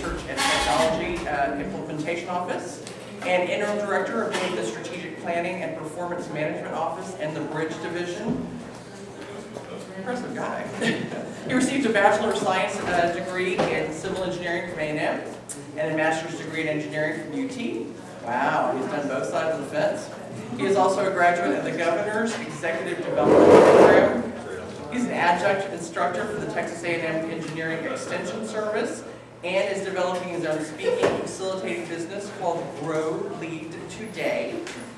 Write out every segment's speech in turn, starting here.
Research and Technology Implementation Office, and Interim Director of both the Strategic Planning and Performance Management Office and the Bridge Division. Impressive guy. He received a Bachelor of Science degree in Civil Engineering from A&M and a Master's degree in Engineering from UT. Wow, he's done both sides of the fence. He is also a graduate of the Governor's Executive Development Program. He's an adjunct instructor for the Texas A&M Engineering Extension Service and is developing his own speaking and facilitating business called Grow Lead Today.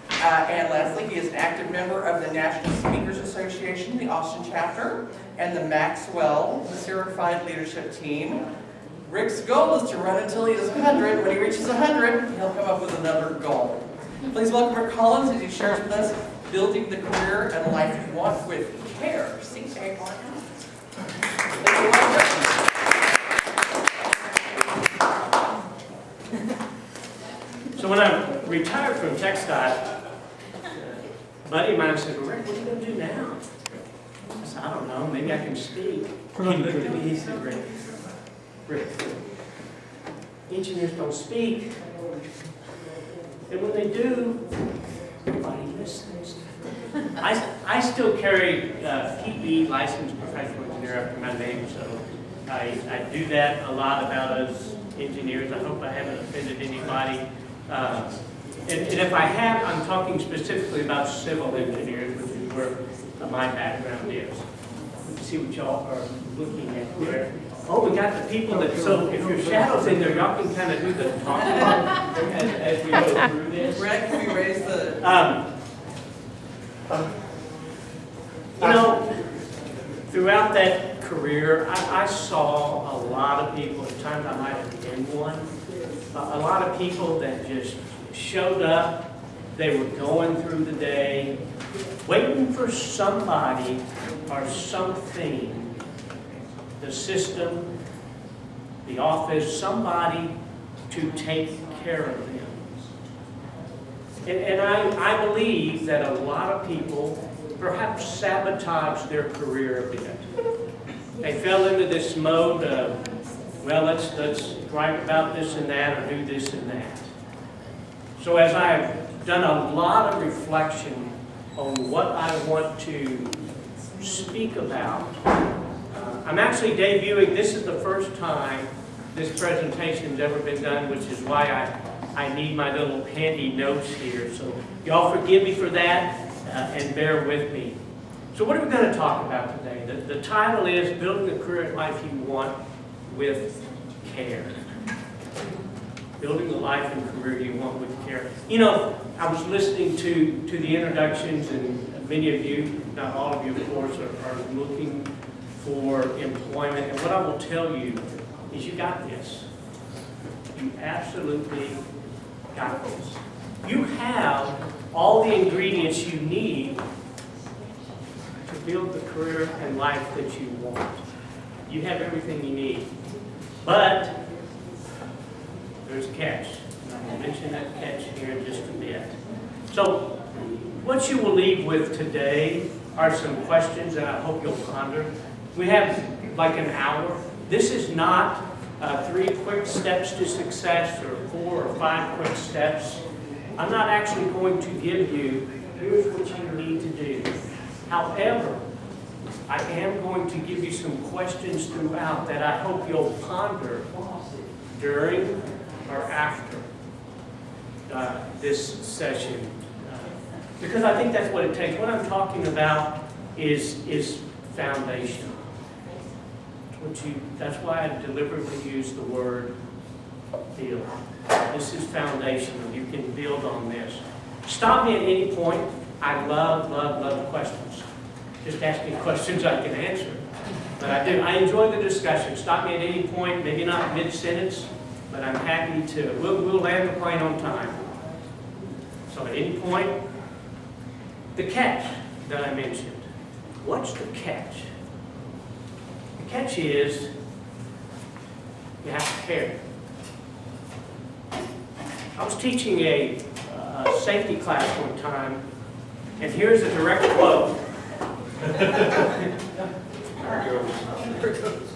And lastly, he is an active member of the National Speakers Association, the Austin chapter, and the Maxwell Certified Leadership Team. Rick's goal is to run until he is 100. When he reaches 100, he'll come up with another goal. Please welcome Rick Collins as he shares with us building the career and life you want with care. C-A-R-E. So when I retired from TxDOT, a buddy of mine said, well, Rick, what are you going to do now? I said, I don't know, maybe I can speak. He looked at me, he said, Rick, engineers don't speak. And when they do, nobody listens. I still carry PE, licensed professional engineer, after my name, so I do that a lot about us engineers. I hope I haven't offended anybody. And if I have, I'm talking specifically about civil engineers, which is where my background is. Let's see what y'all are looking at there. Oh, we got the people that, so if your shadow's in there, y'all can kind of do the talking as we go through this. Brad, can we raise the... You know, throughout that career, I saw a lot of people, at times I might have been one, a lot of people that just showed up, they were going through the day, waiting for somebody or something, the system, the office, somebody to take care of them. And I believe that a lot of people perhaps sabotage their career a bit. They fell into this mode of, well, let's write about this and that or do this and that. So as I've done a lot of reflection on what I want to speak about, I'm actually debuting, this is the first time this presentation's ever been done, which is why I need my little handy notes here. So y'all forgive me for that and bear with me. So what are we going to talk about today? The title is Building the Career and Life You Want with Care. Building the life and career you want with care. You know, I was listening to the introductions, and many of you, not all of you of course, are looking for employment. And what I will tell you is you got this. You absolutely got this. You have all the ingredients you need to build the career and life that you want. You have everything you need. But there's a catch. I'll mention that catch here in just a bit. So what you will leave with today are some questions that I hope you'll ponder. We have like an hour. This is not 3 quick steps to success or 4 or 5 quick steps. I'm not actually going to give you, here's what you need to do. However, I am going to give you some questions throughout that I hope you'll ponder during or after this session. Because I think that's what it takes. What I'm talking about is foundation. That's why I deliberately use the word build. This is foundational. You can build on this. Stop me at any point. I love questions. Just ask me questions I can answer. But I enjoy the discussion. Stop me at any point, maybe not mid-sentence, but I'm happy to. We'll land the plane on time. So at any point, the catch that I mentioned. What's the catch? The catch is you have to care. I was teaching a safety class one time, and here's a direct quote. There it goes.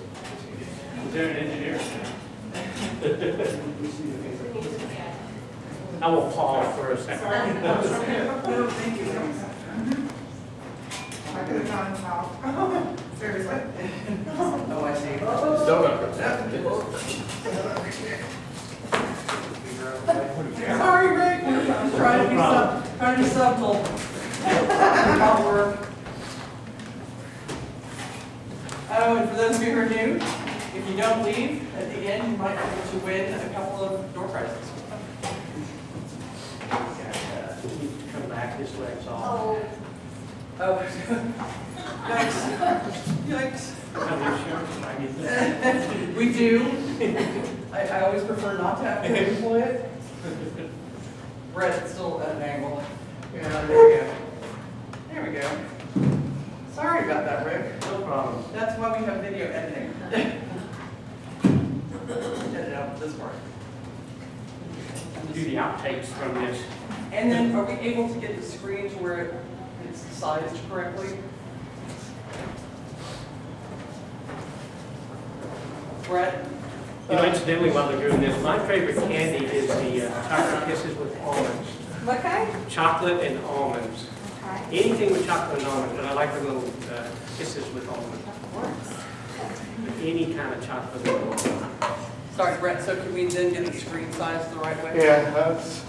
Is there an engineer? I will pause for a second. No, thank you. I could have gone south. Seriously. Oh, I see. Still not. Sorry, Rick. I'm trying to be subtle. I'll work. Oh, and for those of you who are new, if you don't leave, at the end, you might be able to win a couple of door prizes. Come back this way, it's all. Oh, yikes. Yikes. We do. I always prefer not to have to employ it. Brett, it's still at an angle. Yeah, there we go. There we go. Sorry about that, Rick. No problem. That's why we have video editing. Edit out this part. Do the outtakes from this. And then, are we able to get the screen to where it's sized correctly? Brett? You know, incidentally, while they're doing this, my favorite candy is the chocolate kisses with almonds. What kind? Chocolate and almonds. Okay. Anything with chocolate and almonds, but I like the little kisses with almonds. Any kind of chocolate with almonds. Sorry, Brett, so can we then get the screen sized the right way? Yeah, that's,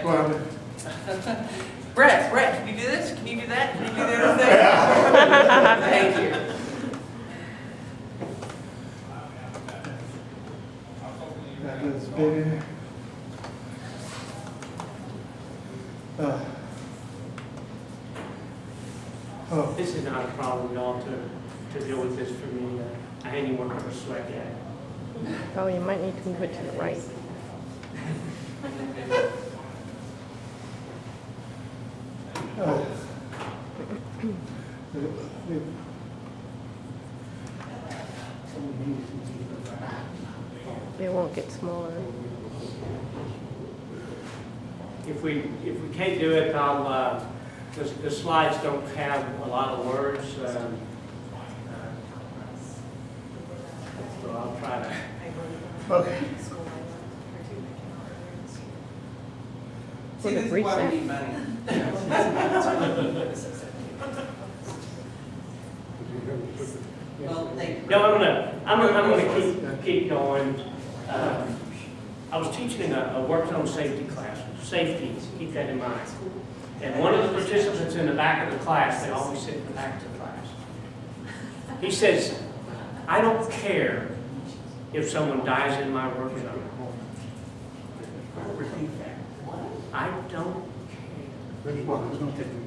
well, Brett, can you do this? Can you do that? Can you do the other thing? Thank you. that is bigger. Oh, This is not a problem, y'all, to deal with this for me. I ain't even working for sweat yet. Oh, you might need to move it to the right. oh. It won't get smaller. If we can't do it, I'll, the slides don't have a lot of words. So I'll try to. Okay. See, this is why we need money. Well, thank you. No, I'm gonna keep going. I was teaching in a work zone safety class. Safety, keep that in mind. And one of the participants in the back of the class, they always sit in the back of the class. He says, "I don't care if someone dies in my work zone." I'll repeat that. I don't care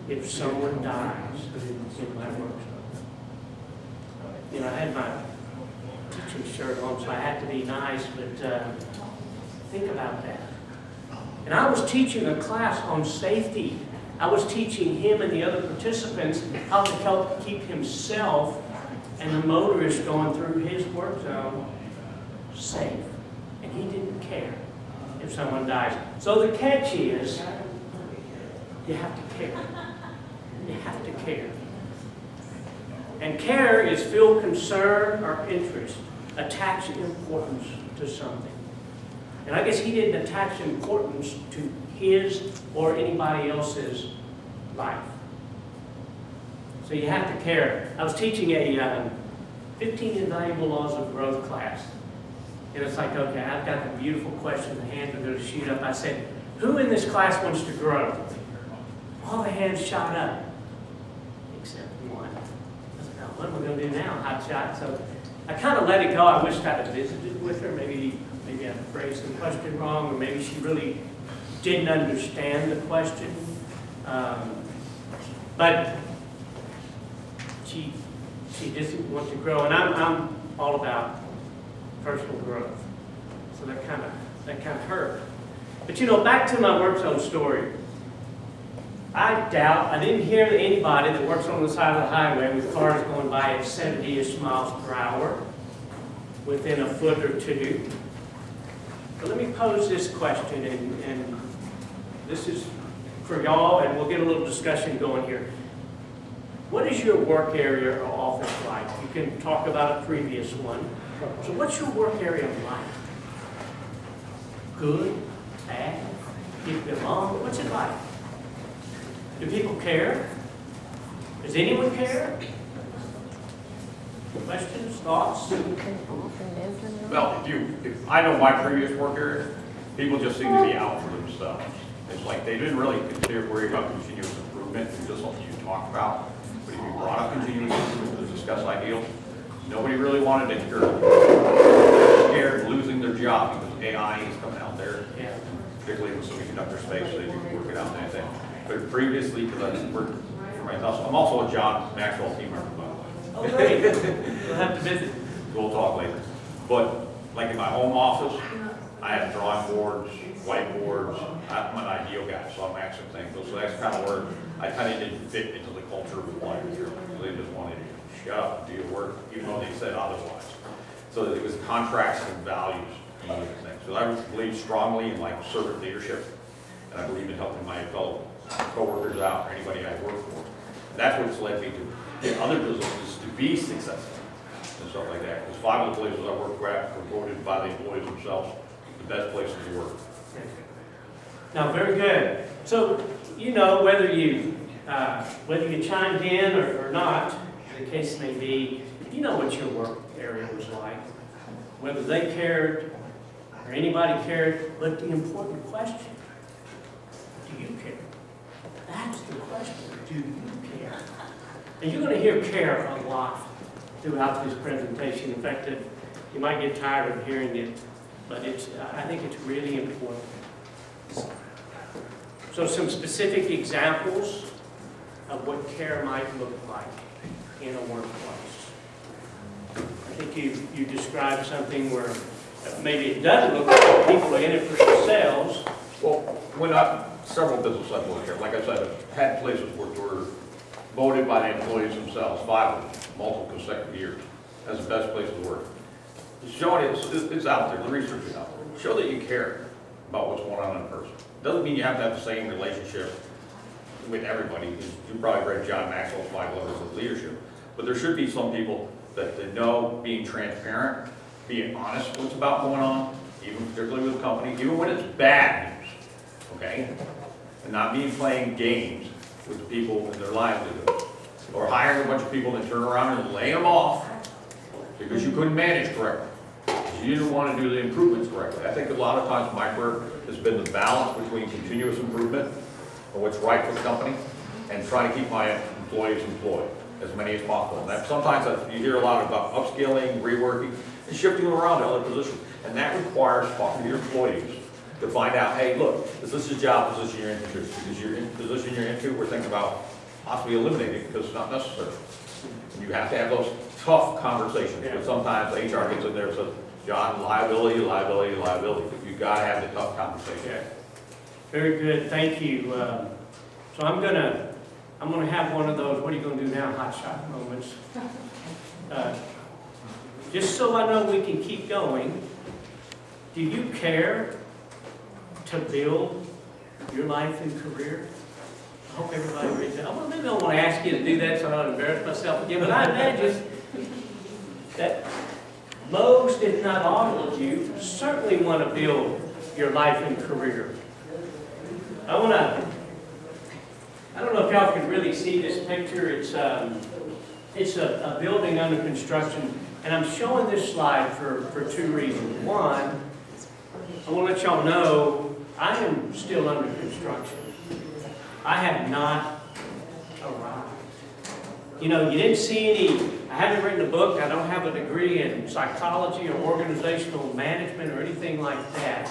if someone dies in my work zone. You know, I had my teaching shirt on, so I had to be nice, but think about that. And I was teaching a class on safety. I was teaching him and the other participants how to help keep himself and the motorist going through his work zone safe. And he didn't care if someone dies. So the catch is, you have to care. You have to care. And care is feel concern or interest, attach importance to something. And I guess he didn't attach importance to his or anybody else's life. So you have to care. I was teaching a 15 Invaluable Laws of Growth class. And it's like, okay, I've got the beautiful question, the hands are going to shoot up. I said, who in this class wants to grow? All the hands shot up, except one. I said, oh, what am I going to do now? Hot shot. So I kind of let it go. I wished I'd have visited with her. Maybe I phrased the question wrong, or maybe she really didn't understand the question. But she doesn't want to grow, and I'm all about personal growth. So that kind of hurt. But you know, back to my work zone story. I didn't hear that anybody that works on the side of the highway with cars going by at 70-ish miles per hour within a foot or two. But let me pose this question, and this is for y'all, and we'll get a little discussion going here. What is your work area or office like? You can talk about a previous one. So what's your work area like? Good? Bad? Get along? What's it like? Do people care? Does anyone care? Questions, thoughts? Well, if I know my previous work areas, people just seem to be out for themselves. It's like they didn't really consider worry about continuous improvement, it's just something you talk about. But if you brought up continuous improvement to discuss ideals, nobody really wanted to hear it. They're scared of losing their job because AI is coming out there, Yeah. particularly in the semiconductor space, so they can work it out and anything. But previously, because I worked for myself, I'm also a John Maxwell team member, by the way. Oh, great. We'll have to visit. We'll talk later. But like in my home office, I have drawing boards, whiteboards. I'm an ideal guy, so I'm actually thankful. So that's kind of where I kind of didn't fit into the culture of the life here. So they just wanted to shut up and do your work, even though they said otherwise. So it was contracts and values and those things. So I believe strongly in like servant leadership, and I believe in helping my fellow coworkers out or anybody I work for. And that's what's led me to get other businesses to be successful and stuff like that. Because 5 of the places I work at were voted by the employees themselves the best places to work. Now, very good. So, you know, whether you chimed in or not, the case may be, you know what your work area was like, whether they cared or anybody cared, but the important question, do you care? That's the question, do you care? And you're going to hear care a lot throughout this presentation. In fact, you might get tired of hearing it, but I think it's really important. So some specific examples of what care might look like in a workplace. I think you described something where maybe it doesn't look like people are in it for themselves. Well, when several businesses I've worked here, like I said, I've had places where were voted by the employees themselves, 5 of them, multiple consecutive years, as the best place to work. Showing it's out there, the research is out there. Show that you care about what's going on in a person. Doesn't mean you have to have the same relationship with everybody. You probably read John Maxwell's 5 levels of leadership. But there should be some people that know being transparent, being honest with what's about going on, even particularly with a company, even when it's bad news, okay? And not being playing games with the people and their livelihoods. Or hiring a bunch of people and turn around and lay them off because you couldn't manage correctly. You didn't want to do the improvements correctly. I think a lot of times my career has been the balance between continuous improvement and what's right for the company and trying to keep my employees employed, as many as possible. And that, sometimes you hear a lot about upskilling, reworking, and shifting them around to other positions. And that requires talking to your employees to find out, hey, look, is this a job position you're into? Because you're in the position you're into, we're thinking about possibly eliminating it because it's not necessary. And you have to have those tough conversations. But sometimes HR gets in there and says, John, liability, liability, liability. But you've got to have the tough conversation. Yeah. Very good, thank you. So I'm gonna have one of those, what are you gonna do now, hot shot moments. Just so I know we can keep going, do you care to build your life and career? I hope everybody reads that. Well, maybe I don't want to ask you to do that so I don't embarrass myself again, but I imagine that most, if not all of you, certainly want to build your life and career. I don't know if y'all can really see this picture. It's a building under construction, and I'm showing this slide for 2 reasons. One, I want to let y'all know I am still under construction. I have not arrived. You know, you didn't see any, I haven't written a book, I don't have a degree in psychology or organizational management or anything like that.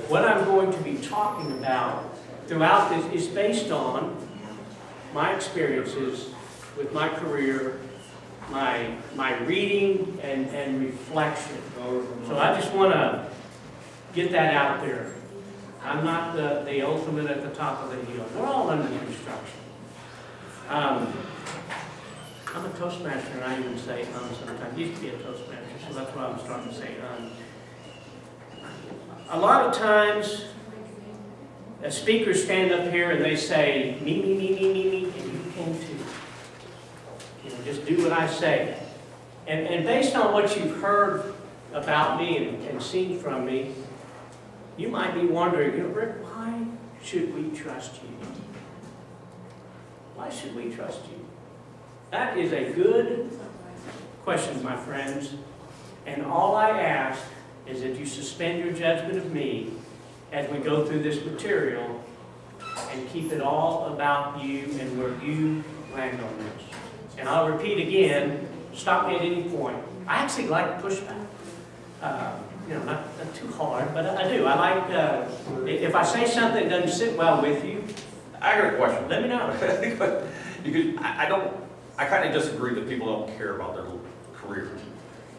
What I'm going to be talking about throughout this is based on my experiences with my career, my reading and reflection. So I just want to get that out there. I'm not the ultimate at the top of the hill. We're all under construction. I'm a Toastmaster, and I even say sometimes. I used to be a Toastmaster, so that's why I'm starting to say A lot of times, speakers stand up here and they say, me, and you can too. You know, just do what I say. And based on what you've heard about me and seen from me, You might be wondering, Rick, why should we trust you? Why should we trust you? That is a good question, my friends. And all I ask is that you suspend your judgment of me as we go through this material and keep it all about you and where you land on this. And I'll repeat again, stop me at any point. I actually like pushback. Not too hard, but I do. I like, if I say something that doesn't sit well with you, I got a question. let me know. Because I kind of disagree that people don't care about their careers.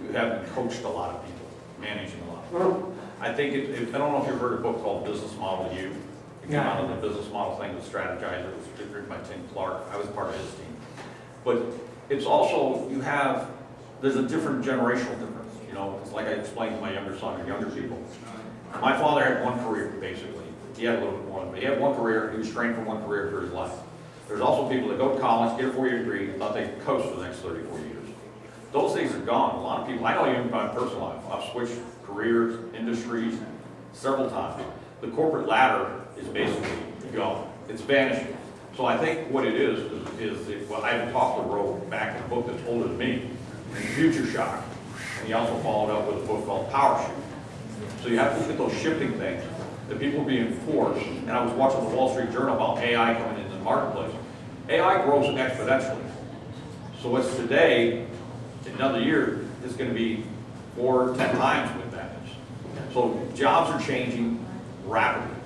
You haven't coached a lot of people, managing a lot of people. I think, I don't know if you've heard a book called Business Model U. It came out of the business model thing with Strategizer. It was written by Tim Clark. I was part of his team. But it's also, there's a different generational difference. It's like I explained to my younger son and younger people. My father had one career, basically. He had a little bit more, but he had one career. He was trained for one career for his life. There's also people that go to college, get a 4-year degree, and thought they could coast for the next 34 years. Those things are gone. A lot of people, I know even in my personal life, I've switched careers, industries, several times. The corporate ladder is basically gone. It's vanishing. So I think what it is well, I even talked to Roe back in a book that's older than me, Future Shock. And he also followed up with a book called Power Shoot. So you have to look at those shifting things, that people are being forced. And I was watching the Wall Street Journal about AI coming into the marketplace. AI grows exponentially. So what's today, in another year, is going to be 4 or 10 times what that is. So jobs are changing rapidly.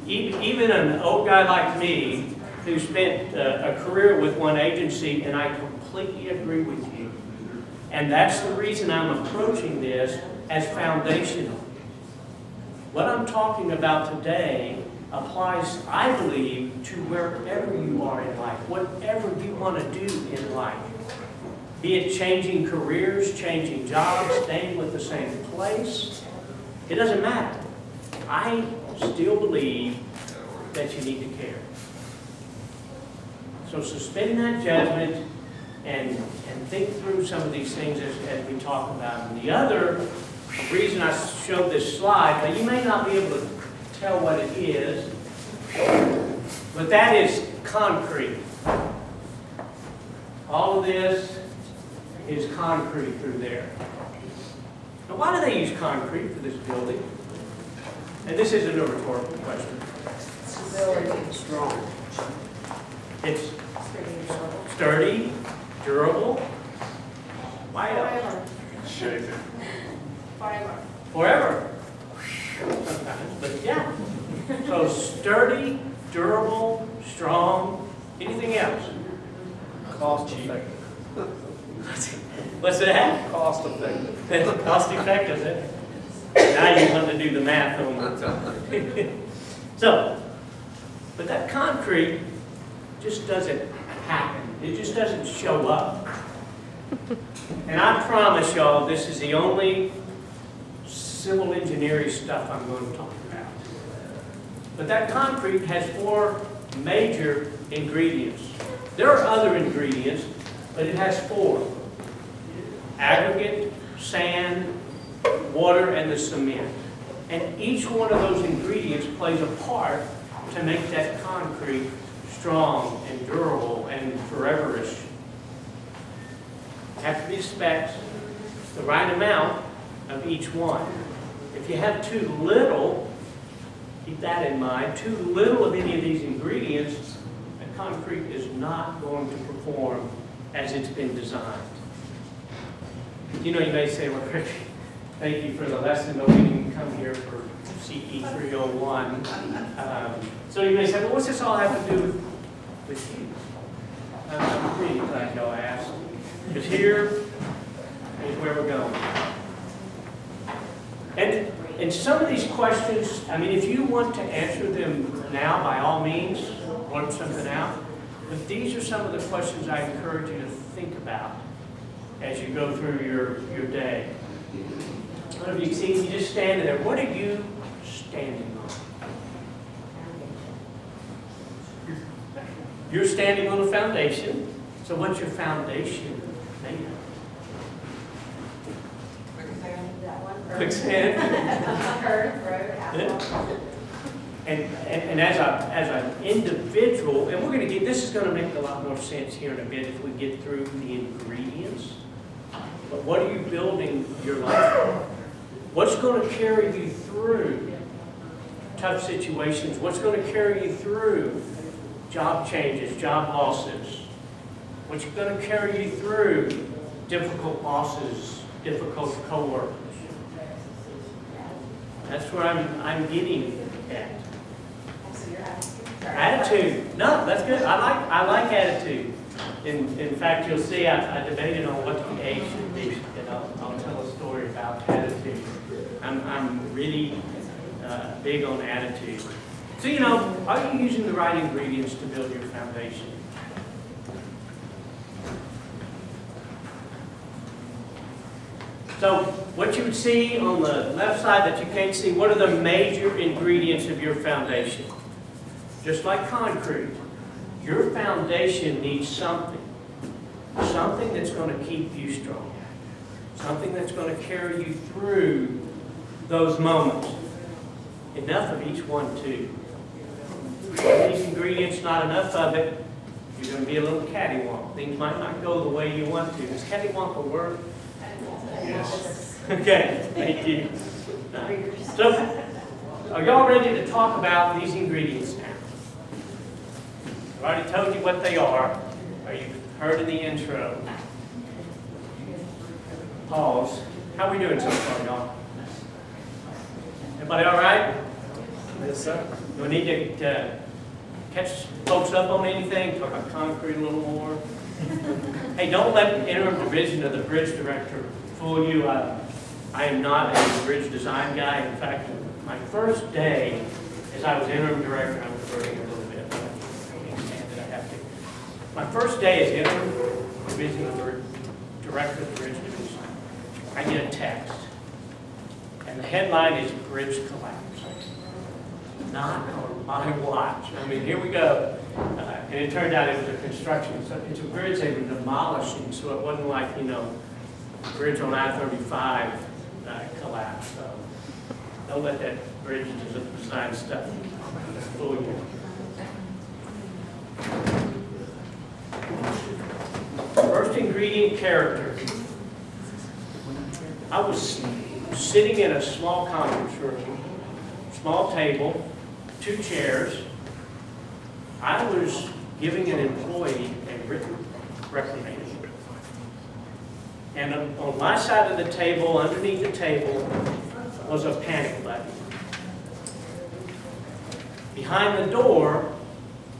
Even an old guy like me, who spent a career with one agency, and I completely agree with you. And that's the reason I'm approaching this as foundational. What I'm talking about today applies, I believe, to wherever you are in life, whatever you want to do in life. Be it changing careers, changing jobs, staying with the same place. It doesn't matter. I still believe that you need to care. So suspend that judgment and think through some of these things as we talk about them. The other reason I showed this slide, now you may not be able to tell what it is, but that is concrete. All of this is concrete through there. Now why do they use concrete for this building? And this isn't a rhetorical question. Strong. It's sturdy, durable. Why else? Forever. Sometimes, but yeah. So sturdy, durable, strong. Anything else? Cost effective. What's that? Cost effective. Cost effective, isn't it? Now you want to do the math on it. So, but that concrete just doesn't happen. It just doesn't show up. And I promise y'all, this is the only civil engineering stuff I'm going to talk about. But that concrete has 4 major ingredients. There are other ingredients, but it has 4. Aggregate, sand, water, and the cement. And each one of those ingredients plays a part to make that concrete strong and durable and foreverish. Have to be specs, the right amount of each one. If you have too little, keep that in mind, too little of any of these ingredients, the concrete is not going to perform as it's been designed. You may say, well, Rick, thank you for the lesson, but we didn't come here for CE 301. So you may say, well, what's this all have to do with you? I'm really glad y'all asked. Because here is where we're going. And some of these questions, if you want to answer them now, by all means, work something out. But these are some of the questions I encourage you to think about as you go through your day. What have you seen? You just standing there. What are you standing on? You're standing on a foundation. So what's your foundation made of? Quicksand. Earth. And as an individual, and we're going to get, this is going to make a lot more sense here in a bit as we get through the ingredients. But what are you building your life on? What's going to carry you through tough situations? What's going to carry you through job changes, job losses? What's going to carry you through difficult bosses, difficult coworkers? That's where I'm getting at. Attitude. No, that's good. I like attitude. In fact, you'll see I debated on what the A should be, and I'll tell a story about attitude. I'm really big on attitude. So, you know, are you using the right ingredients to build your foundation? So, what you would see on the left side that you can't see, what are the major ingredients of your foundation? Just like concrete, your foundation needs something. Something that's going to keep you strong. Something that's going to carry you through those moments. Enough of each one, too. These ingredients, not enough of it, you're going to be a little cattywonk. Things might not go the way you want to. Does cattywonk a word? Yes. Okay, thank you. So, are y'all ready to talk about these ingredients now? I've already told you what they are, or you've heard in the intro. Pause. How are we doing so far, y'all? Everybody all right? Yes, sir. Do we need to catch folks up on anything? Talk about concrete a little more? Hey, don't let the interim division of the bridge director fool you. I am not a bridge design guy. In fact, my first day as I was interim director, I'm reverting a little bit. I can't stand it, I have to. My first day as interim division of the director of the bridge division, I get a text. And the headline is Bridge Collapse. Not on my watch. I mean, here we go. And it turned out it was a construction. So it's a bridge they were demolishing, so it wasn't like, you know, the bridge on I-35 collapsed. So don't let that bridge design stuff fool you. First ingredient, character. I was sitting in a small conference room, small table, 2 chairs. I was giving an employee a written reprimand. And on my side of the table, underneath the table, was a panic button. Behind the door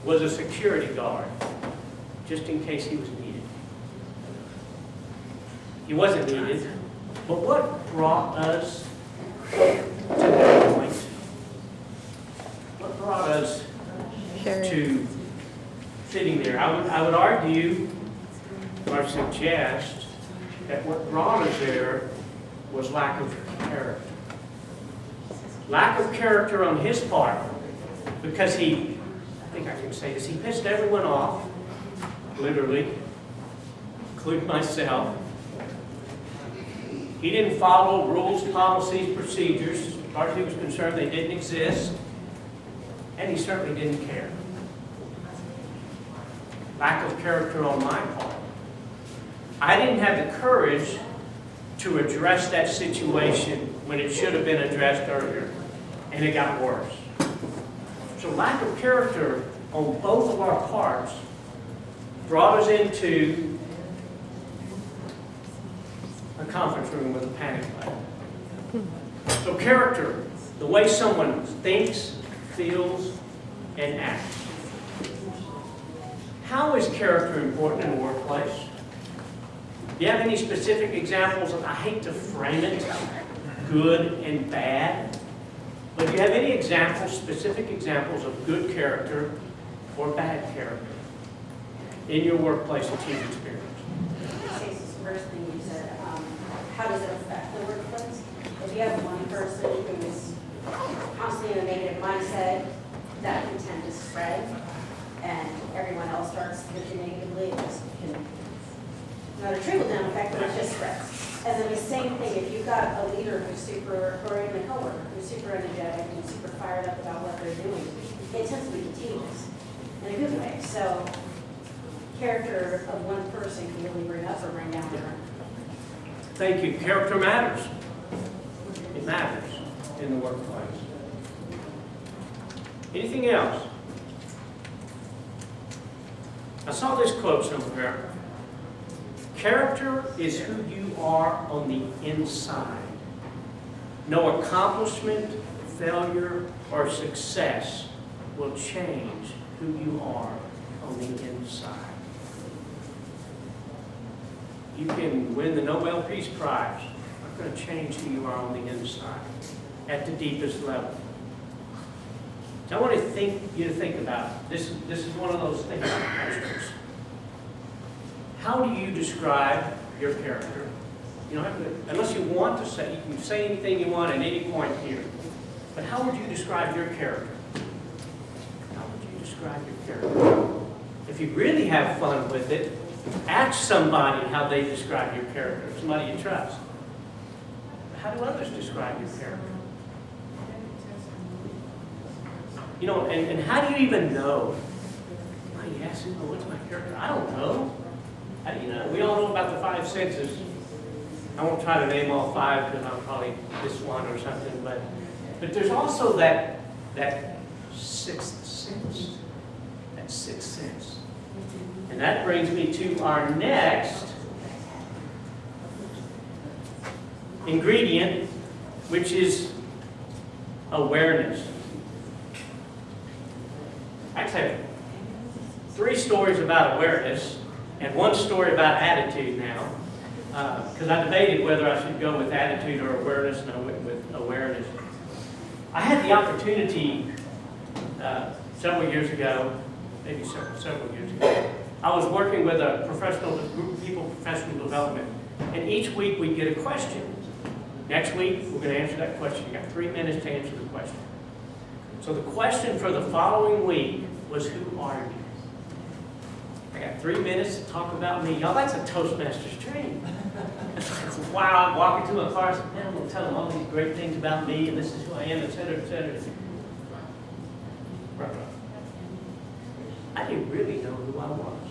was a security guard, just in case he was needed. He wasn't needed, but what brought us to that point? What brought us to sitting there? I would argue or suggest that what brought us there was lack of character. Lack of character on his part, because I think I can say this, he pissed everyone off, literally, including myself. He didn't follow rules, policies, procedures. As far as he was concerned, they didn't exist. And he certainly didn't care. Lack of character on my part. I didn't have the courage to address that situation when it should have been addressed earlier. And it got worse. So lack of character on both of our parts brought us into a conference room with a panic button. So character, the way someone thinks, feels, and acts. How is character important in the workplace? Do you have any specific examples of, I hate to frame it, good and bad, but do you have any examples, specific examples of good character or bad character in your workplace that you've experienced? Stacy's first thing you said, how does it affect the workplace? If you have one person who is constantly in a negative mindset, that can tend to spread, and everyone else starts thinking negatively. It just can, not a trickle-down effect, but it just spreads. And then the same thing, if you've got a leader who's super, or even a coworker, who's super energetic and it tends to be contagious in a good way. So character of one person can really bring up or bring down another. Thank you. Character matters. It matters in the workplace. Anything else? I saw this quote somewhere. Character is who you are on the inside. No accomplishment, failure, or success will change who you are on the inside. You can win the Nobel Peace Prize. Not going to change who you are on the inside at the deepest level. So I want you to think about it. This is one of those things. How do you describe your character? You don't have to, unless you want to say, you can say anything you want at any point here. But how would you describe your character? How would you describe your character? If you really have fun with it, ask somebody how they describe your character, somebody you trust. How do others describe your character? You know, and how do you even know? Somebody asks me, what's my character? I don't know. How do you know? We all know about the five senses. I won't try to name all five because I'll probably miss one or something, but there's also that sixth sense. That sixth sense. And that brings me to our next ingredient, which is awareness. I actually have 3 stories about awareness and 1 story about attitude now, because I debated whether I should go with attitude or awareness, and I went with awareness. I had the opportunity several years ago, maybe several years ago. I was working with a group of people, professional development, and each week we'd get a question. Next week, we're going to answer that question. You got 3 minutes to answer the question. So the question for the following week was, who are you? I got 3 minutes to talk about me. Y'all, that's a Toastmasters training. Wow, I'm walking to my car and man, I'm going to tell them all these great things about me, and this is who I am, et cetera, et cetera. I didn't really know who I was.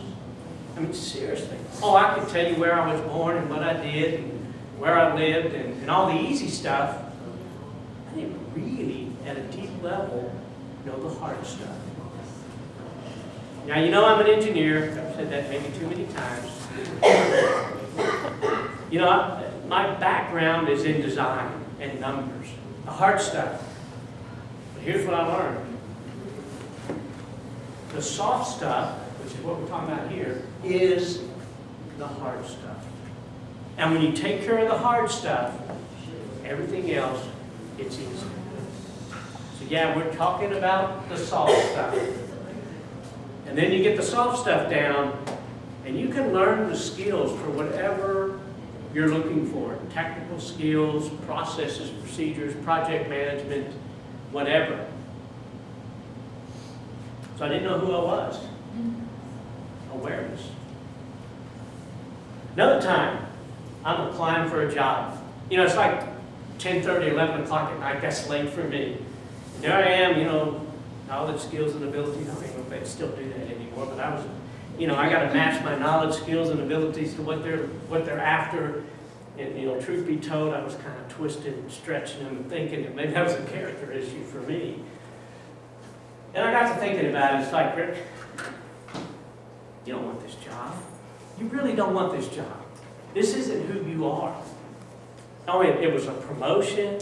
I mean, seriously. Oh, I could tell you where I was born and what I did and where I lived and all the easy stuff. I didn't really, at a deep level, know the hard stuff. Now, you know I'm an engineer. I've said that maybe too many times. You know, my background is in design and numbers, the hard stuff. But here's what I learned. The soft stuff, which is what we're talking about here, is the hard stuff. And when you take care of the hard stuff, everything else, it's easy. So yeah, we're talking about the soft stuff. And then you get the soft stuff down, and you can learn the skills for whatever you're looking for. Technical skills, processes, procedures, project management, whatever. So I didn't know who I was. Awareness. Another time, I'm applying for a job. You know, it's like 10:30, 11 o'clock at night. That's late for me. And there I am, you know, knowledge, skills, and abilities. I don't know if they still do that anymore, but I was, you know, I got to match my knowledge, skills, and abilities to what they're after. And, you know, truth be told, I was kind of twisted and stretching them and thinking that maybe that was a character issue for me. And I got to thinking about it. It's like, Rick, you don't want this job. You really don't want this job. This isn't who you are. Oh, it was a promotion.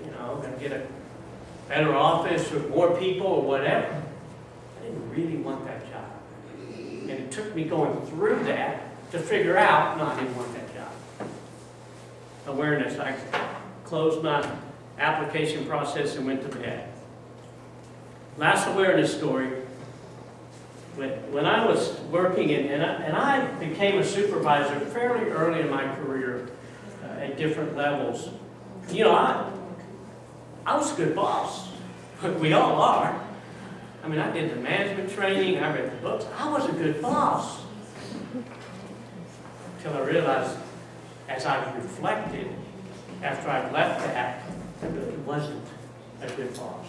You know, I'm going to get a better office or more people or whatever. I didn't really want that job. And it took me going through that to figure out, no, I didn't want that job. Awareness. I closed my application process and went to bed. Last awareness story. When I was working, and I became a supervisor fairly early in my career at different levels. You know, I was a good boss. We all are. I mean, I did the management training, I read the books. I was a good boss. Until I realized, as I reflected, after I left that, I really wasn't a good boss.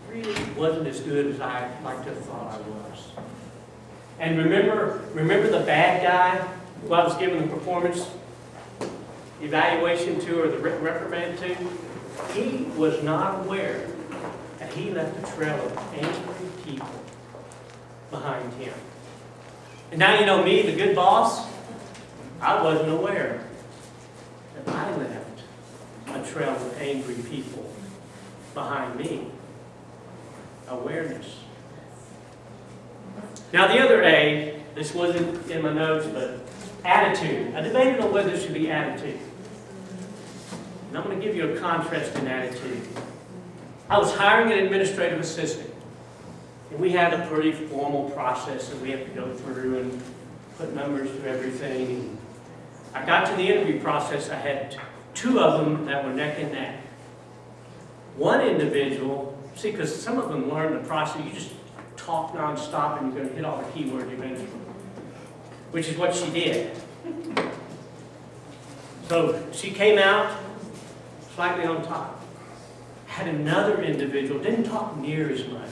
really wasn't as good as I like to have thought I was. And remember the bad guy who I was giving the performance evaluation to, or the reprimand to? He was not aware that he left a trail of angry people behind him. And now you know me, the good boss, I wasn't aware that I left a trail of angry people behind me. Awareness. Now the other A, this wasn't in my notes, but attitude. I debated on whether this should be attitude. And I'm going to give you a contrast in attitude. I was hiring an administrative assistant. And we had a pretty formal process that we have to go through and put numbers to everything. And I got to the interview process, I had two of them that were neck and neck. One individual, see, because some of them learn the process, you just talk nonstop and you're going to hit all the keywords eventually, which is what she did. So she came out slightly on top. Had another individual, didn't talk near as much,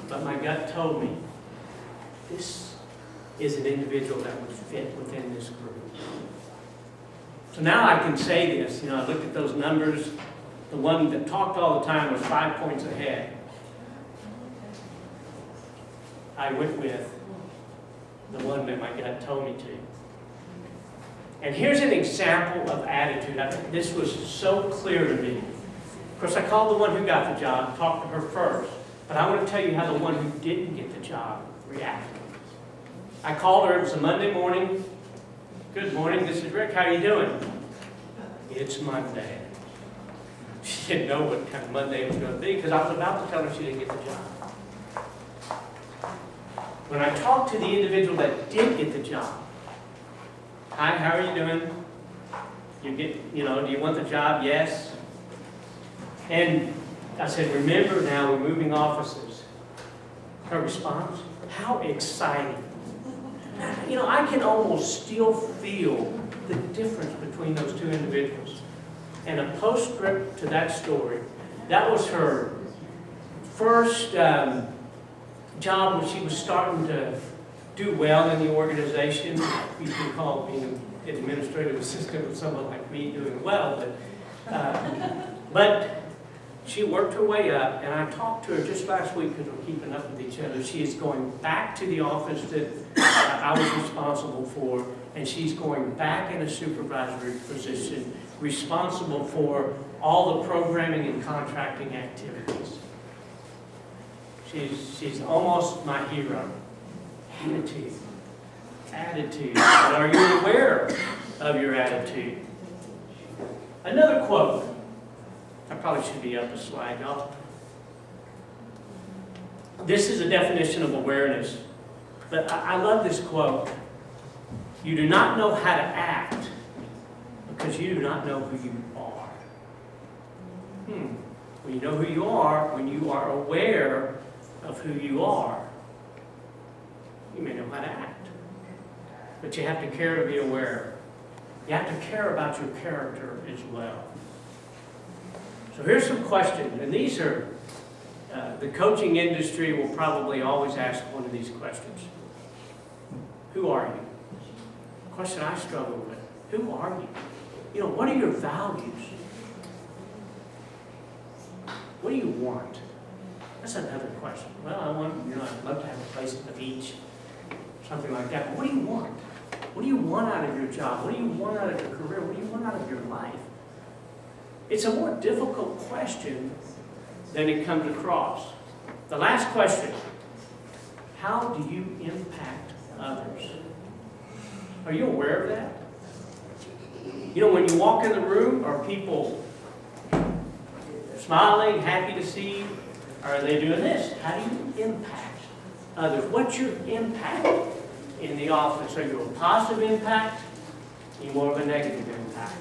but my gut told me this is an individual that would fit within this group. So now I can say this, I looked at those numbers. The one that talked all the time was 5 points ahead. I went with the one that my gut told me to. And here's an example of attitude. I think this was so clear to me. Of course, I called the one who got the job, talked to her first. But I want to tell you how the one who didn't get the job reacted. I called her, it was a Monday morning. Good morning, this is Rick, how are you doing? It's Monday. She didn't know what kind of Monday it was going to be because I was about to tell her she didn't get the job. When I talked to the individual that did get the job, hi, how are you doing? Do you want the job? Yes. And I said, remember now we're moving offices. Her response, how exciting. I can almost still feel the difference between those two individuals. And a postscript to that story, that was her first job when she was starting to do well in the organization. You can call being an administrative assistant with someone like me doing well, but she worked her way up, and I talked to her just last week because we're keeping up with each other. She is going back to the office that I was responsible for, and she's going back in a supervisory position, responsible for all the programming and contracting activities. She's almost my hero. Attitude. Attitude. But are you aware of your attitude? Another quote. I probably should be up a slide, y'all. This is a definition of awareness. But I love this quote. You do not know how to act because you do not know who you are. When you know who you are, when you are aware of who you are, you may know how to act. But you have to care to be aware. You have to care about your character as well. So here's some questions, and these are, the coaching industry will probably always ask one of these questions. Who are you? Question I struggle with. Who are you? What are your values? What do you want? That's another question. Well, I'd love to have a place at the beach, something like that. But what do you want? What do you want out of your job? What do you want out of your career? What do you want out of your life? It's a more difficult question than it comes across. The last question, how do you impact others? Are you aware of that? When you walk in the room, are people smiling, happy to see you? Or are they doing this? How do you impact others? What's your impact in the office? Are you a positive impact? Are you more of a negative impact?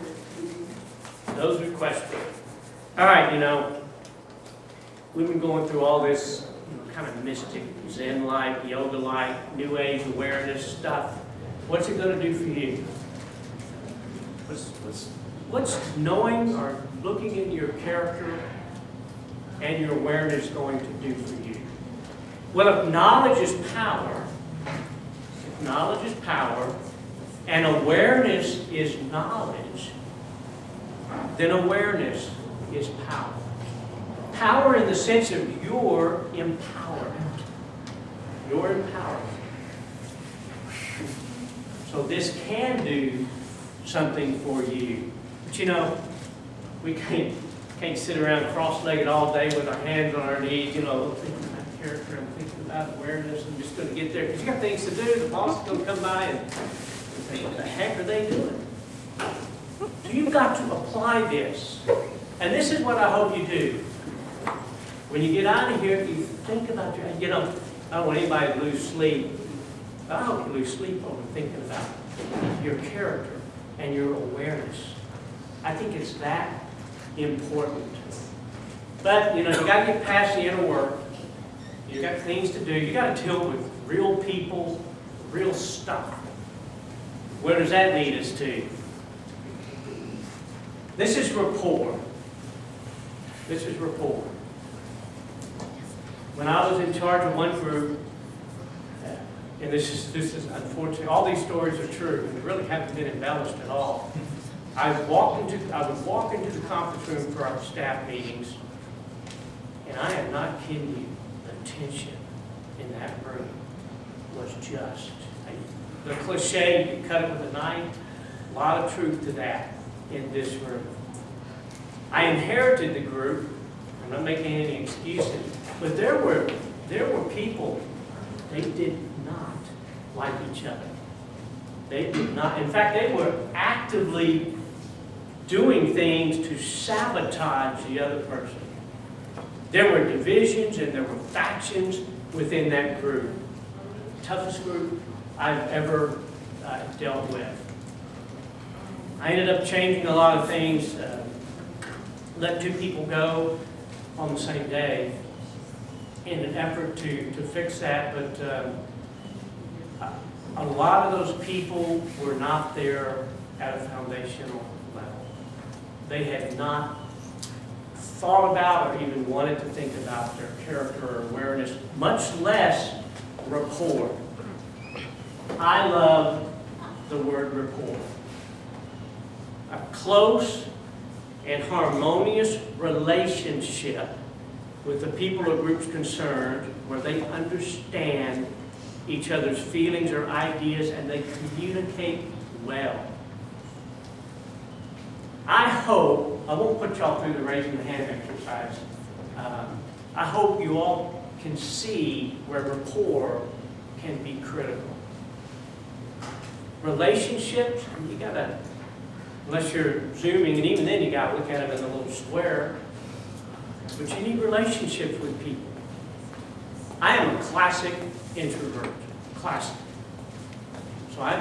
Those are questions. All right, we've been going through all this kind of mystic, Zen-like, yoga-like, New Age awareness stuff. What's it going to do for you? What's knowing or looking into your character and your awareness going to do for you? Well, if knowledge is power, and awareness is knowledge, then awareness is power. Power in the sense of your empowerment. Your empowerment. So this can do something for you. But you know, we can't sit around cross-legged all day with our hands on our knees, you know, thinking about character and thinking about awareness and just going to get there. Because you got things to do. The boss is going to come by and say, what the heck are they doing? So you've got to apply this. And this is what I hope you do. When you get out of here, you think about your, you know, I don't want anybody to lose sleep. But I hope you lose sleep over thinking about your character and your awareness. I think it's that important. But, you know, you got to get past the inner work. You got things to do. You got to deal with real people, real stuff. Where does that lead us to? This is rapport. This is rapport. When I was in charge of one group, and this is unfortunate, all these stories are true, and they really haven't been embellished at all. I would walk into the conference room for our staff meetings, and I am not kidding you, the tension in that room was just, the cliche, you cut it with a knife, a lot of truth to that in this room. I inherited the group, I'm not making any excuses, but there were people, they did not like each other. They did not, in fact, they were actively doing things to sabotage the other person. There were divisions and there were factions within that group. Toughest group I've ever dealt with. I ended up changing a lot of things, let 2 people go on the same day in an effort to fix that, but a lot of those people were not there at a foundational level. They had not thought about or even wanted to think about their character or awareness, much less rapport. I love the word rapport. A close and harmonious relationship with the people or groups concerned where they understand each other's feelings or ideas and they communicate well. I hope, I won't put y'all through the raising the hand exercise. I hope you all can see where rapport can be critical. Relationships, you gotta, unless you're zooming, and even then you gotta look at it in a little square. But you need relationships with people. I am a classic introvert. Classic. So I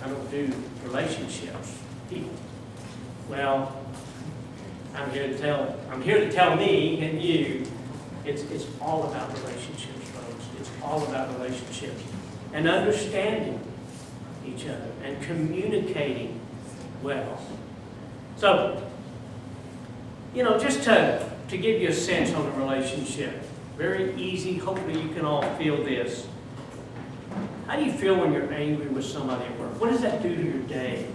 don't do relationships. People. Well, I'm here to tell me and you, it's all about relationships, folks. It's all about relationships. And understanding each other and communicating well. So, you know, just to give you a sense on a relationship, very easy, hopefully you can all feel this. How do you feel when you're angry with somebody at work? What does that do to your day?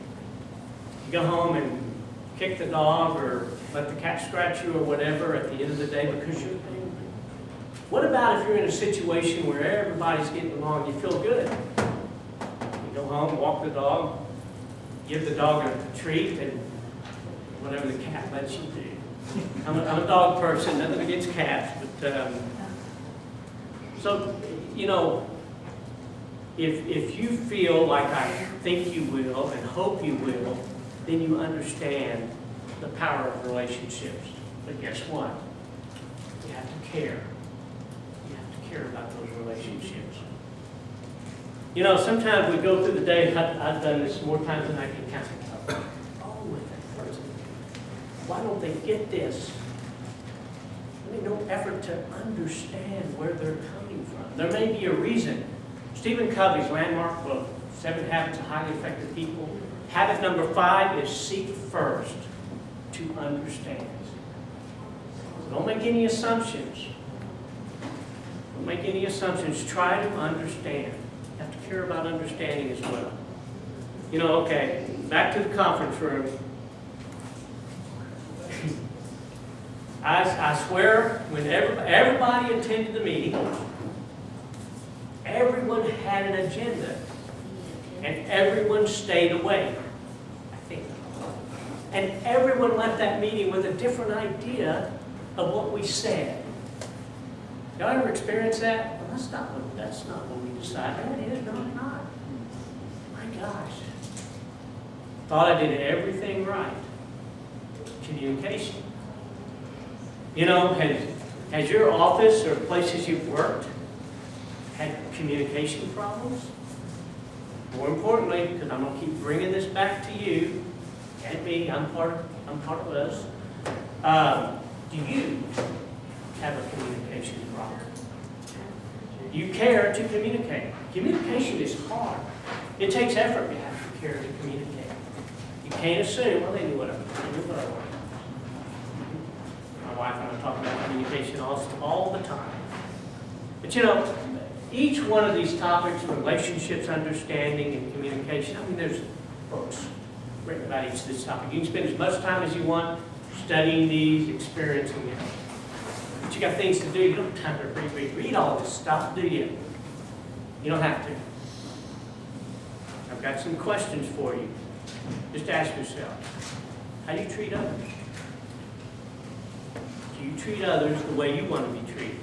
You go home and kick the dog or let the cat scratch you or whatever at the end of the day because you're angry. What about if you're in a situation where everybody's getting along, you feel good? You go home, walk the dog, give the dog a treat, and whatever the cat lets you do. I'm a dog person, nothing against cats, but so, you know, if you feel like I think you will and hope you will, then you understand the power of relationships. But guess what? You have to care. You have to care about those relationships. You know, sometimes we go through the day, I've done this more times than I can count. Oh, with that person. Why don't they get this? I mean, no effort to understand where they're coming from. There may be a reason. Stephen Covey's landmark book, 7 Habits of Highly Effective People. Habit number 5 is seek first to understand. Don't make any assumptions. Don't make any assumptions. Try to understand. You have to care about understanding as well. You know, okay, back to the conference room. I swear, when everybody attended the meeting, everyone had an agenda, and everyone stayed away, I think. And everyone left that meeting with a different idea of what we said. Y'all ever experience that? Well, that's not what we decided. That is not. My gosh. Thought I did everything right. Communication. You know, has your office or places you've worked had communication problems? More importantly, because I'm going to keep bringing this back to you and me, I'm part of us. Do you have a communication problem? Do you care to communicate? Communication is hard. It takes effort. You have to care to communicate. You can't assume, well, they knew what I was. My wife and I talk about communication all the time. But you know, each one of these topics, relationships, understanding, and communication, I mean, there's books written about each of these topics. You can spend as much time as you want studying these, experiencing it. But you got things to do. You don't have time to read all this stuff, do you? You don't have to. I've got some questions for you. Just ask yourself, how do you treat others? Do you treat others the way you want to be treated?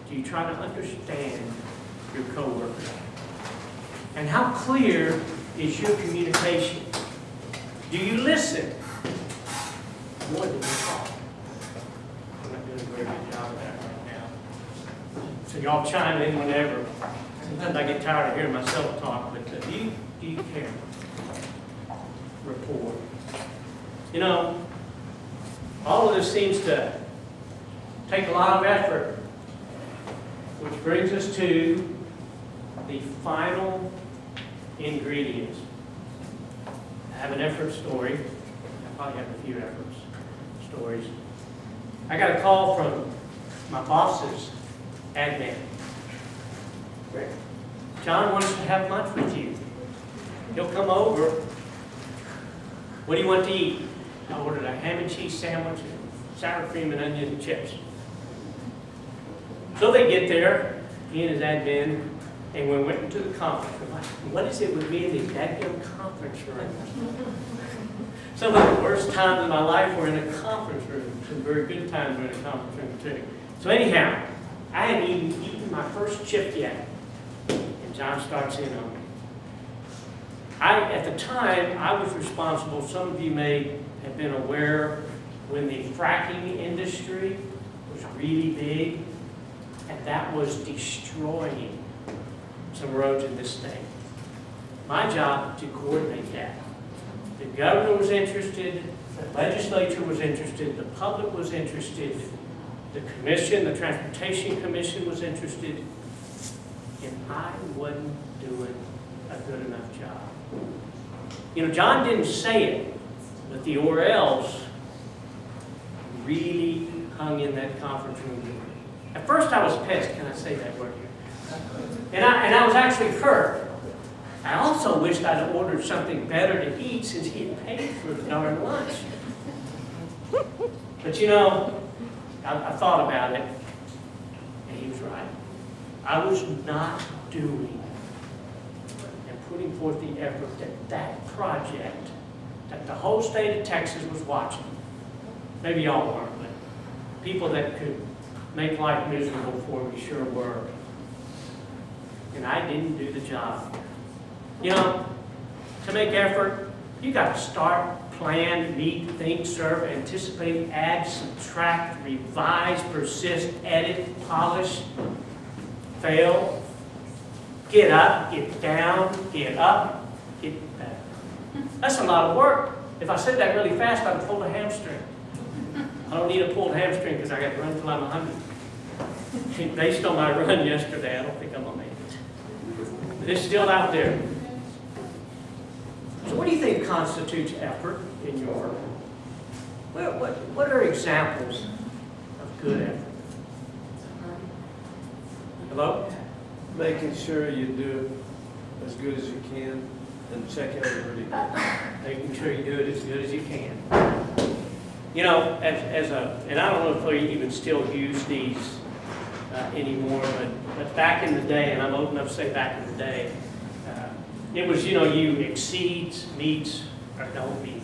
Do you try to understand your coworkers? And how clear is your communication? Do you listen more than you talk? I'm not doing a very good job of that right now. So y'all chime in whenever. Sometimes I get tired of hearing myself talk, but do you care? Rapport. You know, all of this seems to take a lot of effort, which brings us to the final ingredients. I have an effort story. I probably have a few stories. I got a call from my boss's admin. John wants to have lunch with you. He'll come over. What do you want to eat? I ordered a ham and cheese sandwich and sour cream and onion and chips. So they get there, he and his admin, and we went into the conference room. What is it with me in the dadgum conference room? Some of the worst times in my life were in a conference room. Some very good times were in a conference room too. So anyhow, I hadn't even eaten my first chip yet. And John starts in on me. At the time, I was responsible, some of you may have been aware, when the fracking industry was really big, and that was destroying some roads in this state. My job to coordinate that. The governor was interested, the legislature was interested, the public was interested, the commission, the Transportation Commission was interested, and I wasn't doing a good enough job. You know, John didn't say it, but the Orels really hung in that conference room. At first I was pissed, can I say that word here? And I was actually hurt. I also wished I'd have ordered something better to eat since he had paid for the darn lunch. But you know, I thought about it, and he was right. I was not doing and putting forth the effort that project, that the whole state of Texas was watching. Maybe y'all weren't, but people that could make life miserable for me sure were. And I didn't do the job. You know, to make effort, you got to start, plan, meet, think, serve, anticipate, add, subtract, revise, persist, edit, polish, fail, get up, get down, get up, get back. That's a lot of work. If I said that really fast, I'd pull a hamstring. I don't need a pulled hamstring because I got to run until I'm 100. Based on my run yesterday, I don't think I'm going to make it. But it's still out there. So what do you think constitutes effort in your work? What are examples good effort? Hello? Making sure you do it as good as you can and check everybody. Making sure you do it as good as you can. You know, and I don't know if they even still use these anymore, but back in the day, and I'm old enough to say back in the day, it was, you know, you exceeds, meets, or don't meet.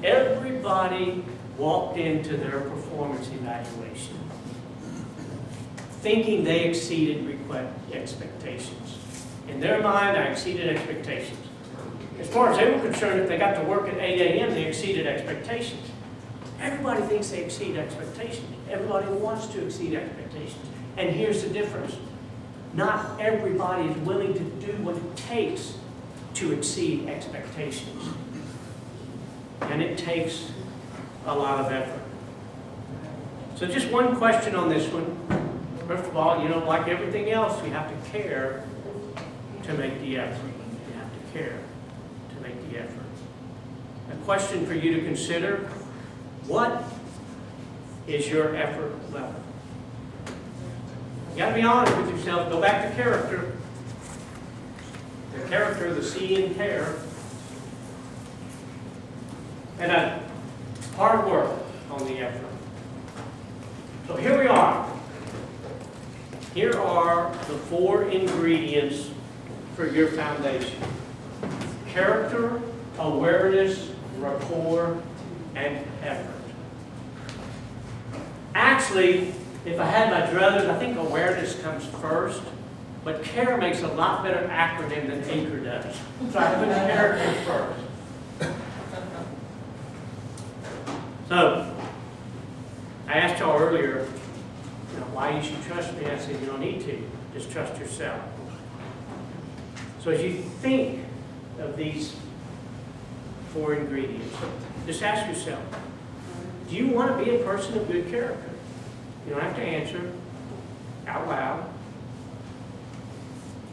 Everybody walked into their performance evaluation thinking they exceeded expectations. In their mind, I exceeded expectations. As far as they were concerned, if they got to work at 8 a.m., they exceeded expectations. Everybody thinks they exceed expectations. Everybody wants to exceed expectations. And here's the difference. Not everybody is willing to do what it takes to exceed expectations. And it takes a lot of effort. So just one question on this one. First of all, you know, like everything else, you have to care to make the effort. You have to care to make the effort. A question for you to consider: what is your effort level? You got to be honest with yourself. Go back to character. The character, the C in care. And a hard work on the effort. So here we are. Here are the 4 ingredients for your foundation: character, awareness, rapport, and effort. Actually, if I had my druthers, I think awareness comes first, but CARE makes a lot better acronym than ACRE does. So I put character first. So, I asked y'all earlier, you know, why you should trust me. I said, you don't need to. Just trust yourself. So as you think of these 4 ingredients, just ask yourself, do you want to be a person of good character? You don't have to answer out loud.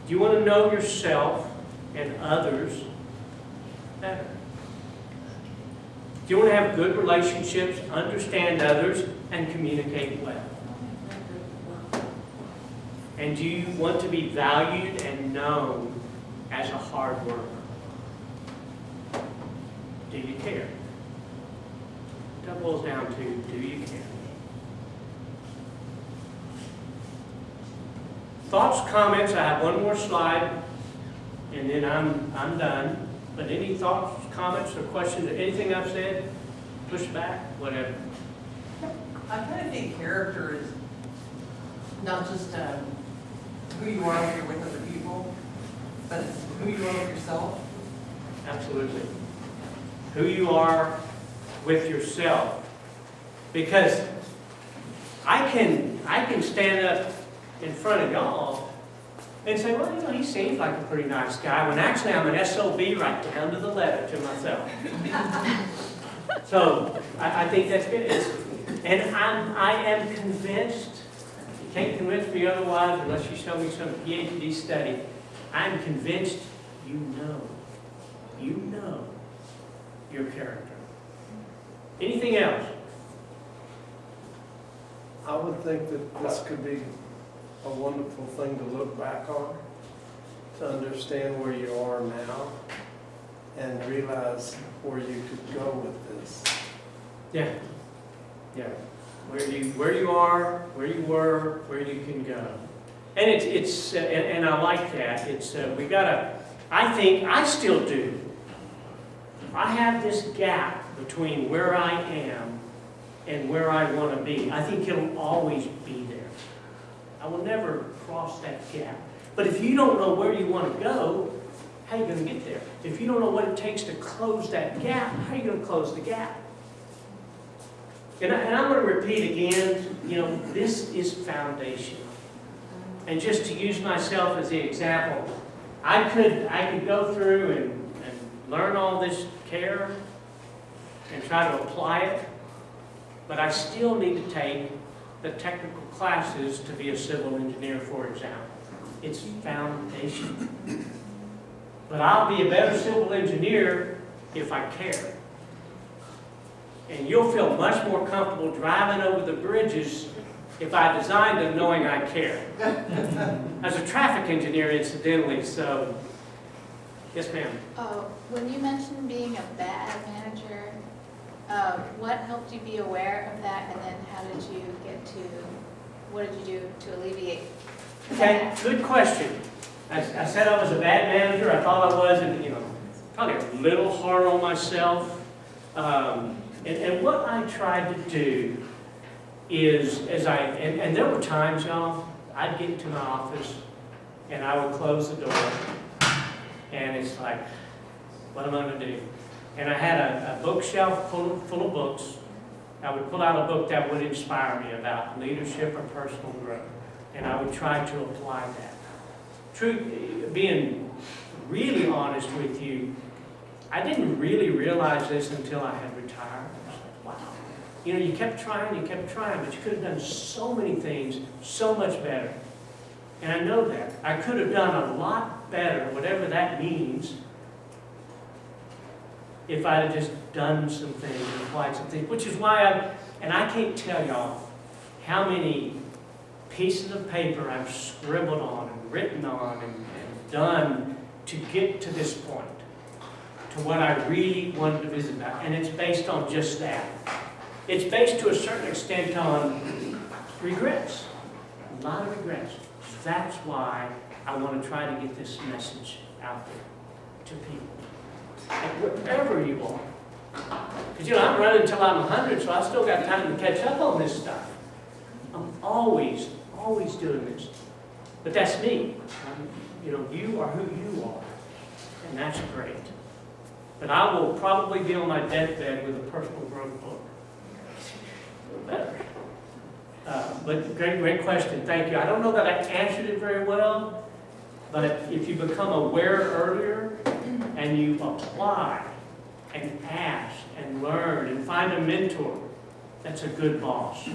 Do you want to know yourself and others better? Do you want to have good relationships, understand others, and communicate well? And do you want to be valued and known as a hard worker? Do you care? That boils down to, do you care? Thoughts, comments? I have one more slide, and then I'm done. But any thoughts, comments, or questions, or anything I've said, push back, whatever. I kind of think character is not just who you are when you're with other people, but it's who you are with yourself. Absolutely. Who you are with yourself. Because I can stand up in front of y'all and say, well, you know, he seems like a pretty nice guy, when actually I'm an SOB right down to the letter to myself. So I think that's good. And I am convinced, you can't convince me otherwise unless you show me some PhD study, I'm convinced you know your character. Anything else? I would think that this could be a wonderful thing to look back on, to understand where you are now and realize where you could go with this. Yeah. Yeah. Where you are, where you were, where you can go. And and I like that. We gotta, I think, I still do. I have this gap between where I am and where I want to be. I think it'll always be there. I will never cross that gap. But if you don't know where you want to go, how are you going to get there? If you don't know what it takes to close that gap, how are you going to close the gap? And I'm going to repeat again, you know, this is foundational. And just to use myself as the example, I could go through and learn all this care and try to apply it, but I still need to take the technical classes to be a civil engineer, for example. It's foundation. But I'll be a better civil engineer if I care. And you'll feel much more comfortable driving over the bridges if I designed them knowing I care. As a traffic engineer, incidentally, so, yes, ma'am. When you mentioned being a bad manager, what helped you be aware of that, and then how did you get to, what did you do to alleviate Okay, good question. I said I was a bad manager. I thought I was, and probably a little hard on myself. And what I tried to do is, and there were times, y'all, I'd get into my office and I would close the door, and it's like, what am I going to do? And I had a bookshelf full of books. I would pull out a book that would inspire me about leadership or personal growth, and I would try to apply that. Being really honest with you, I didn't really realize this until I had retired. I was like, wow. You kept trying, but you could have done so many things so much better. And I know that. I could have done a lot better, whatever that means, if I had just done some things and applied some things, which is why I can't tell y'all how many pieces of paper I've scribbled on and written on and done to get to this point, to what I really wanted to visit about. And it's based on just that. It's based to a certain extent on regrets, a lot of regrets. That's why I want to try to get this message out there to people. And wherever you are. Because I'm running until I'm 100, so I still got time to catch up on this stuff. I'm always doing this. But that's me. You are who you are. And that's great. But I will probably be on my deathbed with a personal growth book. Better. But great question. Thank you. I don't know that I answered it very well, but if you become aware earlier and you apply and ask and learn and find a mentor, that's a good boss.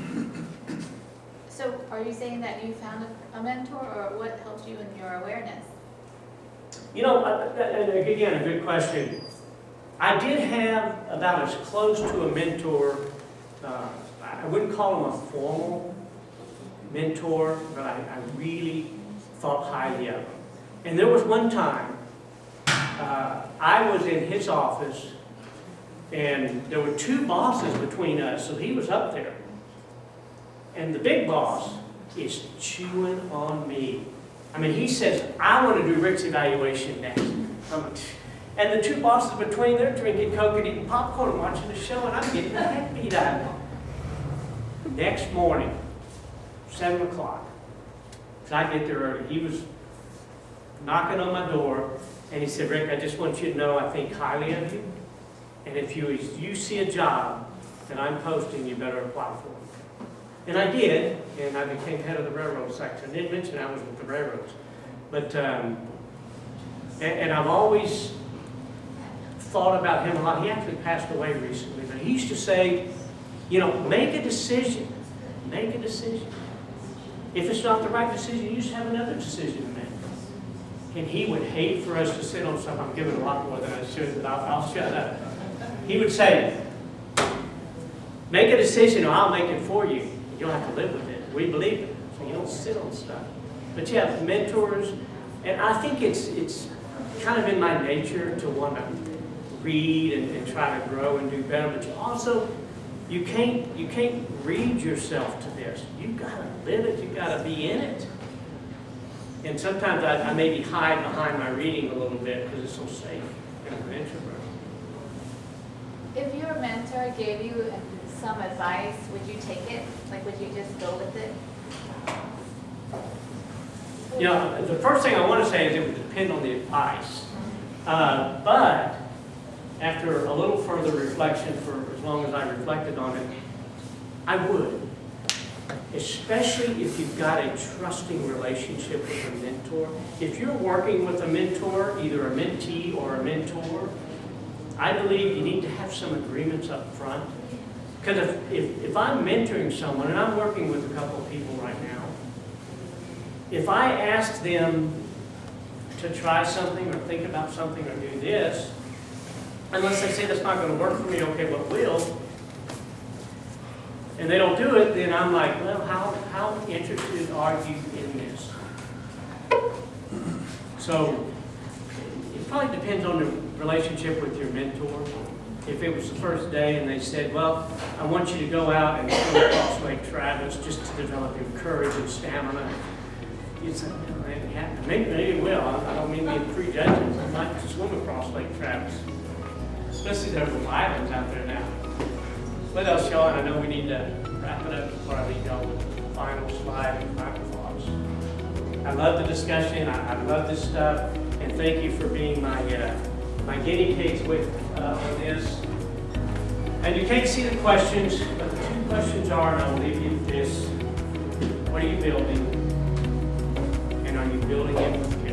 So are you saying that you found a mentor, or what helped you in your awareness? Again, a good question. I did have about as close to a mentor, I wouldn't call him a formal mentor, but I really thought highly of him. And there was one time, I was in his office, and there were two bosses between us, so he was up there. And the big boss is chewing on me. I mean, he says, I want to do Rick's evaluation next. And the two bosses between, they're drinking Coke and eating popcorn and watching the show, and I'm getting the heck beat out of them. Next morning, 7 o'clock, because I get there early, he was knocking on my door, and he said, Rick, I just want you to know I think highly of you, and if you see a job that I'm posting, you better apply for it. And I did, and I became head of the railroad section. I didn't mention I was with the railroads. But, and I've always thought about him a lot. He actually passed away recently, but he used to say, make a decision. Make a decision. If it's not the right decision, you just have another decision to make. And he would hate for us to sit on something. I'm giving a lot more than I should, but I'll shut up. He would say, make a decision or I'll make it for you. You don't have to live with it. We believe it. So you don't sit on stuff. But you have mentors. And I think it's kind of in my nature to want to read and try to grow and do better. But you also, you can't read yourself to this. You've got to live it. You've got to be in it. And sometimes I maybe hide behind my reading a little bit because it's so safe. And I'm an introvert. If your mentor gave you some advice, would you take it? Like, would you just go with it? The first thing I want to say is it would depend on the advice. But after a little further reflection, for as long as I reflected on it, I would. Especially if you've got a trusting relationship with a mentor. If you're working with a mentor, either a mentee or a mentor, I believe you need to have some agreements up front. Because if I'm mentoring someone, and I'm working with a couple of people right now, if I ask them to try something or think about something or do this, unless they say that's not going to work for me, okay, what will? and they don't do it, then I'm like, well, how interested are you in this? So it probably depends on the relationship with your mentor. If it was the first day and they said, well, I want you to go out and swim across Lake Travis just to develop your courage and stamina, you'd say, no, that ain't happening. Maybe it will. I don't mean being prejudging. I'd like to swim across Lake Travis. Especially there are islands out there now. What else, y'all? And I know we need to wrap it up before I leave y'all with the final slide and final thoughts. I love the discussion. I love this stuff. And thank you for being my guinea pigs with on this. And you can't see the questions, but the two questions are, and I'll leave you with this. What are you building? And are you building it with